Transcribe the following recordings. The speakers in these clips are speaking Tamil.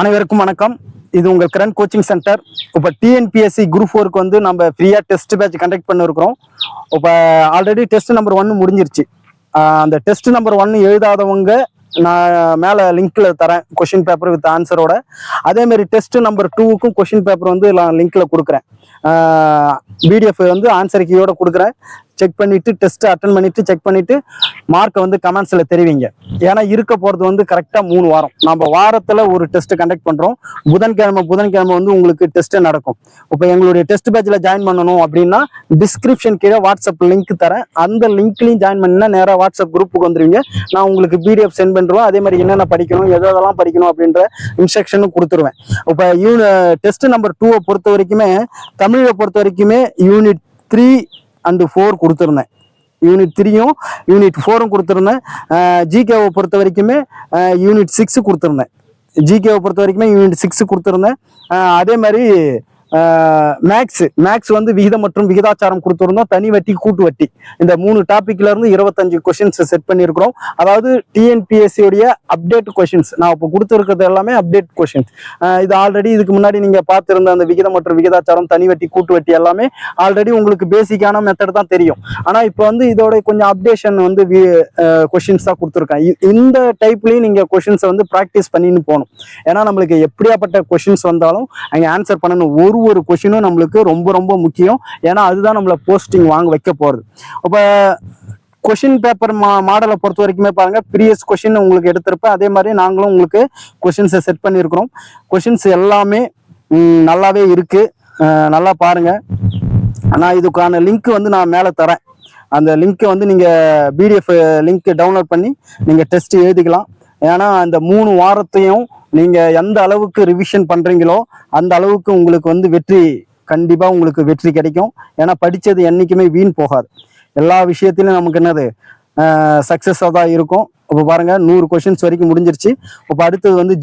அனைவருக்கும் வணக்கம். இது உங்கள் கரண்ட் கோச்சிங் சென்டர். இப்போ டிஎன்பிஎஸ்சி குரூப் 4க்கு வந்து நம்ம ஃப்ரீயாக டெஸ்ட் பேட்ச் கண்டக்ட் பண்ணிருக்கிறோம். இப்போ ஆல்ரெடி டெஸ்ட் நம்பர் 1 முடிஞ்சிருச்சு. அந்த டெஸ்ட் நம்பர் 1 எழுதாதவங்க நான் மேலே லிங்க்ல தரேன் கொஷின் பேப்பர் வித் ஆன்சரோட. அதேமாரி டெஸ்ட் நம்பர் 2க்கும் கொஷின் பேப்பர் வந்து நான் லிங்க்ல கொடுக்குறேன். பிடிஎஃப் வந்து ஆன்சர் கீயோட கொடுக்குறேன். செக் பண்ணிட்டு டெஸ்ட் அட்டன் பண்ணிட்டு செக் பண்ணிட்டு மார்க்கை வந்து கமெண்ட்ஸ்ல தெரிவிங்க. ஏன்னா இருக்க போறது வந்து கரெக்டா 3 வாரம். நம்ம வாரத்துல ஒரு டெஸ்ட் கண்டக்ட் பண்றோம். புதன்கிழமை வந்து உங்களுக்கு டெஸ்ட் நடக்கும். இப்போ எங்களுடைய டெஸ்ட் பேட்ச்ல ஜாயின் பண்ணணும் அப்படின்னா டிஸ்கிரிப்ஷன் கீழே வாட்ஸ்அப் லிங்க் தரேன். அந்த லிங்க்லையும் ஜாயின் பண்ணினா நேராக வாட்ஸ்அப் குரூப்புக்கு வந்துருவீங்க. நான் உங்களுக்கு பிடிஎஃப் சென்ட் பண்ணுறோம். அதே மாதிரி என்னென்ன படிக்கணும், எதெல்லாம் படிக்கணும் அப்படின்ற இன்ஸ்ட்ரக்ஷனும் கொடுத்துருவேன். இப்போ டெஸ்ட் நம்பர் 2 பொறுத்த வரைக்குமே, தமிழை பொறுத்த வரைக்குமே யூனிட் 3 and 4 கொடுத்துருந்தேன். யூனிட் 3யும் யூனிட் 4ம் கொடுத்துருந்தேன். ஜிகேவை பொறுத்த வரைக்குமே யூனிட் 6 கொடுத்துருந்தேன். ஜிகேவை பொறுத்த வரைக்குமே யூனிட் 6 கொடுத்துருந்தேன். அதே மாதிரி மேக்ஸ் வந்து விகிதம் மற்றும் விகிதாச்சாரம் கொடுத்துருந்தோம். தனி வட்டி, கூட்டு வட்டி, இந்த 3 டாபிக்ல இருந்து 25 கொஸ்டின்ஸ் செட் பண்ணியிருக்கிறோம். அதாவது டிஎன்பிஎஸ்சி உடைய அப்டேட் கொஸ்டின்ஸ் நான் இப்போ கொடுத்துருக்கிறது எல்லாமே அப்டேட் கொஸ்டின்ஸ். இது ஆல்ரெடி இதுக்கு முன்னாடி நீங்க பார்த்துருந்த அந்த விகிதம் மற்றும் விகிதாச்சாரம், தனி வட்டி, கூட்டு வட்டி எல்லாமே ஆல்ரெடி உங்களுக்கு பேசிக்கான மெத்தட் தான் தெரியும். ஆனா இப்போ வந்து இதோட கொஞ்சம் அப்டேஷன் வந்து கொஸ்டின்ஸ் தான் கொடுத்துருக்கேன். இந்த டைப்லயும் நீங்க கொஸ்டின்ஸை வந்து ப்ராக்டிஸ் பண்ணின்னு போகணும். ஏன்னா நம்மளுக்கு எப்படியாப்பட்ட கொஸ்டின்ஸ் வந்தாலும் அங்கே ஆன்சர் பண்ணணும். ஒரு கொஸ்டினும் நம்மளுக்கு ரொம்ப ரொம்ப முக்கியம். ஏன்னா அதுதான் நம்மள போஸ்டிங் வாங்க வைக்க போறது. இப்ப கொஸ்டின் பேப்பர் மாடலை பொறுத்த வரைக்குமே பாருங்க, ப்ரீவியஸ் கொஸ்டின் உங்களுக்கு எடுத்திருப்பேன். அதே மாதிரி நாங்களும் உங்களுக்கு கொஸ்டின்ஸை செட் பண்ணியிருக்கிறோம். கொஸ்டின்ஸ் எல்லாமே நல்லாவே இருக்கு. நல்லா பாருங்க. நான் இதுக்கான லிங்க் வந்து நான் மேலே தரேன். அந்த லிங்க் வந்து நீங்க பிடிஎஃப் லிங்க் டவுன்லோட் பண்ணி நீங்க டெஸ்ட் எழுதிக்கலாம். ஏன்னா அந்த 3 வாரத்தையும் நீங்க எந்த அளவுக்கு ரிவிஷன் பண்றீங்களோ அந்த அளவுக்கு உங்களுக்கு வந்து கண்டிப்பா உங்களுக்கு வெற்றி கிடைக்கும். ஏன்னா படிச்சது என்னைக்குமே வீண் போகாது. எல்லா விஷயத்திலும் நமக்கு என்னது சக்சஸா தான் இருக்கும். இப்போ பாருங்க 100 கொஸ்டின்ஸ் வரைக்கும் முடிஞ்சிருச்சு. இப்போ அடுத்தது வந்து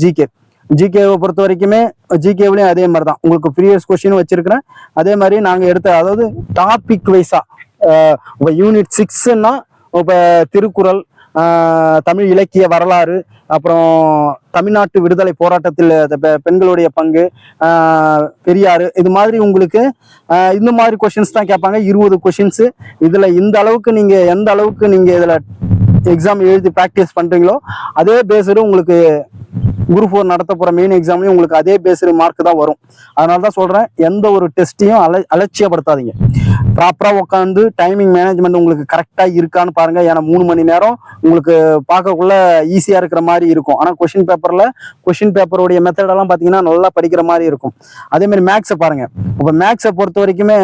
ஜிகேவை பொறுத்த வரைக்குமே ஜிகேவிலையும் அதே மாதிரி தான் உங்களுக்கு ப்ரீவியஸ் கொஸ்டின் வச்சிருக்கிறேன். அதே மாதிரி நாங்க எடுத்த, அதாவது டாபிக் வைஸா இப்போ யூனிட் 6ன்னா இப்போ திருக்குறள், தமிழ் இலக்கிய வரலாறு, அப்புறம் தமிழ்நாட்டு விடுதலை போராட்டத்தில் பெண்களுடைய பங்கு, பெரியாறு, இது மாதிரி உங்களுக்கு இந்த மாதிரி கொஸ்டின்ஸ் தான் கேட்பாங்க. 20 கொஸ்டின்ஸ். இதுல இந்த அளவுக்கு நீங்க எந்த அளவுக்கு நீங்க இதுல எக்ஸாம் எழுதி ப்ராக்டிஸ் பண்றீங்களோ அதே பேஸ்டு உங்களுக்கு குரூப் 4 நடத்த போற மெயின் எக்ஸாம்லயும் உங்களுக்கு அதே பேஸ்டு மார்க் தான் வரும். அதனாலதான் சொல்றேன், எந்த ஒரு டெஸ்ட்டையும் அலட்சியப்படுத்தாதீங்க. ப்ராப்பரா உட்காந்து டைமிங் மேனேஜ்மெண்ட் உங்களுக்கு கரெக்டா இருக்கான்னு பாருங்க. ஏன்னா 3 மணி நேரம் உங்களுக்கு பார்க்கக்குள்ள ஈஸியா இருக்கிற மாதிரி இருக்கும். ஆனா கொஸ்டின் பேப்பருடைய மெத்தடெல்லாம் பாத்தீங்கன்னா நல்லா படிக்கிற மாதிரி இருக்கும். அதே மாதிரி மேக்ஸை பாருங்க. இப்போ மேக்ஸை பொறுத்த வரைக்குமே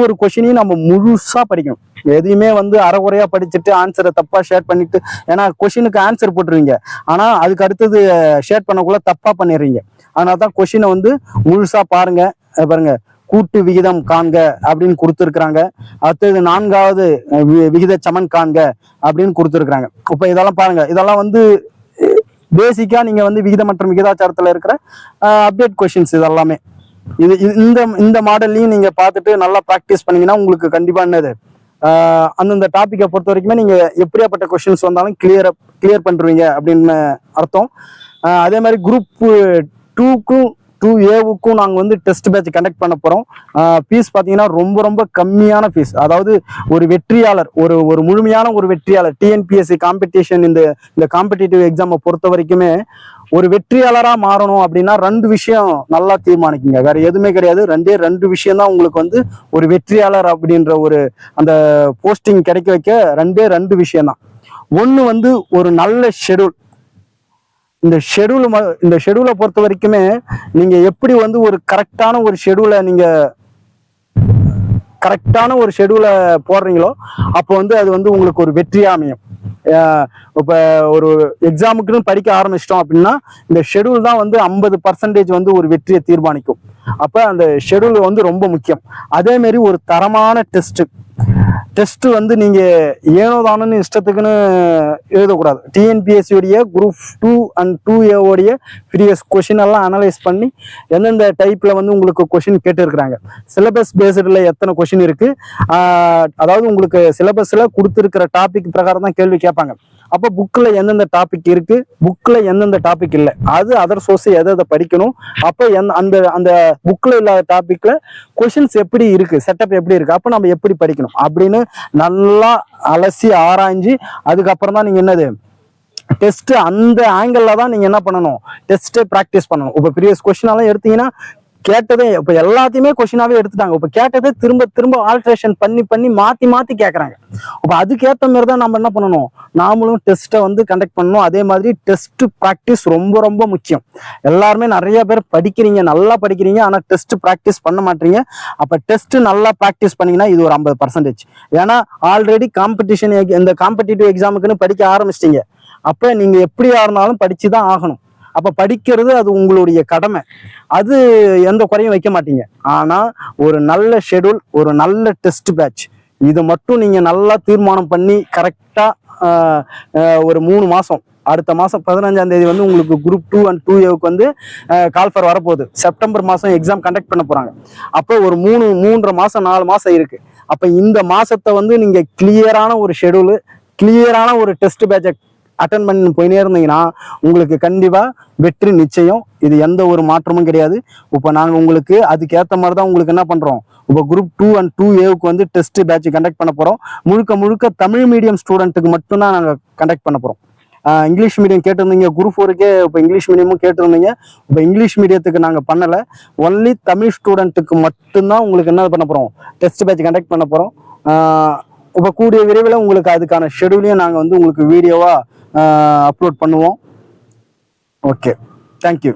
ஒரு கொஸ்டினையும் நம்ம முழுசா படிக்கணும். எதையுமே வந்து அரைகுறையா படிச்சுட்டு ஆன்சரை தப்பா ஷேர் பண்ணிட்டு, ஏன்னா கொஸ்டினுக்கு ஆன்சர் போட்டுருவீங்க, ஆனா அதுக்கு அடுத்தது ஷேர் பண்ணக்குள்ள தப்பா பண்ணிடுறீங்க. அதனாலதான் கொஸ்டினை வந்து முழுசா பாருங்க. பாருங்க, கூட்டு விகிதம் காண்க அப்படின்னு கொடுத்துருக்குறாங்க. அடுத்தது 4வது விகித சமன் காண்க அப்படின்னு கொடுத்துருக்குறாங்க. இப்போ இதெல்லாம் பாருங்க. இதெல்லாம் வந்து பேசிக்கா நீங்க வந்து விகிதம் மற்றும் விகிதாச்சாரத்துல இருக்கிற அப்டேட் கொஸ்டின்ஸ். இதெல்லாமே இந்த மாடல்லையும் நீங்க பார்த்துட்டு நல்லா ப்ராக்டிஸ் பண்ணீங்கன்னா உங்களுக்கு கண்டிப்பா என்னது அந்தந்த டாபிக்கை பொறுத்த வரைக்குமே நீங்க எப்படியாப்பட்ட கொஸ்டின்ஸ் வந்தாலும் கிளியர் பண்ணுவீங்க அப்படின்னு அர்த்தம். அதே மாதிரி குரூப் 2க்கும் 2A நாங்கள் வந்து டெஸ்ட் பேட்ச் கண்டக்ட் பண்ண போகிறோம். ஃபீஸ் பார்த்தீங்கன்னா ரொம்ப ரொம்ப கம்மியான ஃபீஸ். அதாவது ஒரு வெற்றியாளர், ஒரு முழுமையான ஒரு வெற்றியாளர் டிஎன்பிஎஸ்சி காம்படிஷன், இந்த காம்படிட்டிவ் எக்ஸாமை பொறுத்த வரைக்குமே ஒரு வெற்றியாளராக மாறணும் அப்படின்னா 2 விஷயம் நல்லா தீர்மானிக்குங்க. வேற எதுவுமே கிடையாது. 2 விஷயம் தான் உங்களுக்கு வந்து ஒரு வெற்றியாளர் அப்படின்ற ஒரு அந்த போஸ்டிங் கிடைக்க வைக்க 2 விஷயம் தான். ஒன்று வந்து ஒரு நல்ல ஷெடியூல். இந்த ஷெடியூலை பொறுத்த வரைக்குமே நீங்க எப்படி வந்து ஒரு கரெக்டான ஒரு ஷெடியூலை போடுறீங்களோ அப்போ வந்து அது வந்து உங்களுக்கு ஒரு வெற்றியா அமையும். இப்ப ஒரு எக்ஸாமுக்குன்னு படிக்க ஆரம்பிச்சிட்டோம் அப்படின்னா இந்த ஷெடியூல் தான் வந்து 50% வந்து ஒரு வெற்றியை தீர்மானிக்கும். அப்ப அந்த ஷெடியூல் வந்து ரொம்ப முக்கியம். அதே மாதிரி ஒரு தரமான டெஸ்ட் வந்து நீங்க ஏனோதானு இஷ்டத்துக்குன்னு எழுதக்கூடாது. டிஎன்பிஎஸ்சி உடைய குரூப் 2 and 2A உடைய ப்ரீவியஸ் கொஸ்டின் எல்லாம் அனலைஸ் பண்ணி எந்தெந்த டைப்ல வந்து உங்களுக்கு கொஸ்டின் கேட்டுருக்குறாங்க, சிலபஸ் பேஸ்டுல எத்தனை கொஸ்டின் இருக்கு, அதாவது உங்களுக்கு சிலபஸ்ல கொடுத்துருக்கிற டாபிக் பிரகாரம் தான் கேள்வி கேட்பாங்க. அப்போ புக்கில் எந்தெந்த டாபிக் இருக்கு, புக்கில் எந்தெந்த டாபிக் இல்லை, அது அதர் சோர்ஸ் எதை படிக்கணும், அப்போ அந்த அந்த புக்கில் இல்லாத டாபிக்ல கொஷின்ஸ் எப்படி இருக்கு, செட்டப் எப்படி இருக்கு, அப்போ நம்ம எப்படி படிக்கணும் அப்படின்னு நல்லா அலசி ஆராய்ஞ்சு அதுக்கப்புறம் தான் நீங்க என்னது டெஸ்ட் அந்த ஆங்கிள் தான் நீங்க என்ன பண்ணணும், டெஸ்ட் ப்ராக்டிஸ் பண்ணணும். இப்போ ப்ரீவியஸ் கொஸ்டின் எல்லாம் எடுத்தீங்கன்னா கேட்டதே இப்போ எல்லாத்தையுமே கொஸ்டினாவே எடுத்துட்டாங்க. இப்போ கேட்டதே திரும்ப திரும்ப ஆல்ட்ரேஷன் பண்ணி பண்ணி மாத்தி மாத்தி கேட்கறாங்க. இப்போ அதுக்கேற்ற மாதிரி தான் நம்ம என்ன பண்ணணும், நாமளும் டெஸ்ட்டை வந்து கண்டக்ட் பண்ணணும். அதே மாதிரி டெஸ்ட் ப்ராக்டிஸ் ரொம்ப ரொம்ப முக்கியம். எல்லாருமே நிறைய பேர் படிக்கிறீங்க, நல்லா படிக்கிறீங்க, ஆனால் டெஸ்ட் ப்ராக்டிஸ் பண்ண மாட்டீங்க. அப்போ டெஸ்ட் நல்லா ப்ராக்டிஸ் பண்ணீங்கன்னா இது ஒரு 50%. ஏன்னா ஆல்ரெடி காம்படிஷன் இந்த காம்படிட்டிவ் எக்ஸாமுக்குன்னு படிக்க ஆரம்பிச்சிட்டீங்க. அப்போ நீங்க எப்படியா இருந்தாலும் படிச்சு தான் ஆகணும். அப்ப படிக்கிறது அது உங்களுடைய கடமை, அது எந்த குறையும் வைக்க மாட்டீங்க. ஆனா ஒரு நல்ல ஷெடியூல், ஒரு நல்ல டெஸ்ட் பேட்ச், இதை மட்டும் நீங்க நல்லா தீர்மானம் பண்ணி கரெக்டா ஒரு 3 மாசம், அடுத்த மாசம் 15ஆம் தேதி வந்து உங்களுக்கு குரூப் 2 and 2Aவுக்கு வந்து கால்ஃபர் வரப்போகுது. செப்டம்பர் மாசம் எக்ஸாம் கண்டக்ட் பண்ண போறாங்க. அப்போ ஒரு 3.5 மாசம் 4 மாசம் இருக்கு. அப்ப இந்த மாசத்தை வந்து நீங்க கிளியரான ஒரு ஷெடியூலு, கிளியரான ஒரு டெஸ்ட் பேட்சை அட்டன் பண்ணி போயினே இருந்தீங்கன்னா உங்களுக்கு கண்டிப்பா வெற்றி நிச்சயம். இது எந்த ஒரு மாற்றமும் கிடையாது. இப்போ நாங்கள் உங்களுக்கு அதுக்கேற்ற மாதிரி தான் உங்களுக்கு என்ன பண்றோம், இப்போ குரூப் 2 and 2Aவுக்கு வந்து டெஸ்ட் பேட்ச் கண்டக்ட் பண்ண போறோம். முழுக்க முழுக்க தமிழ் மீடியம் ஸ்டூடெண்ட்டுக்கு மட்டும்தான் நாங்கள் கண்டக்ட் பண்ண போறோம். இங்கிலீஷ் மீடியம் கேட்டிருந்தீங்க, குரூப் 4க்கே இப்போ இங்கிலீஷ் மீடியமும் கேட்டிருந்தீங்க. இப்போ இங்கிலீஷ் மீடியத்துக்கு நாங்கள் பண்ணலை, ஒன்லி தமிழ் ஸ்டூடெண்ட்டுக்கு மட்டும்தான் உங்களுக்கு என்ன பண்ண போறோம், டெஸ்ட் பேட்ச் கண்டக்ட் பண்ண போறோம். இப்போ கூடிய விரைவில் உங்களுக்கு அதுக்கான ஷெடியூலையும் நாங்கள் வந்து உங்களுக்கு வீடியோவா அப்லோட் பண்ணுவோம். Okay, thank you.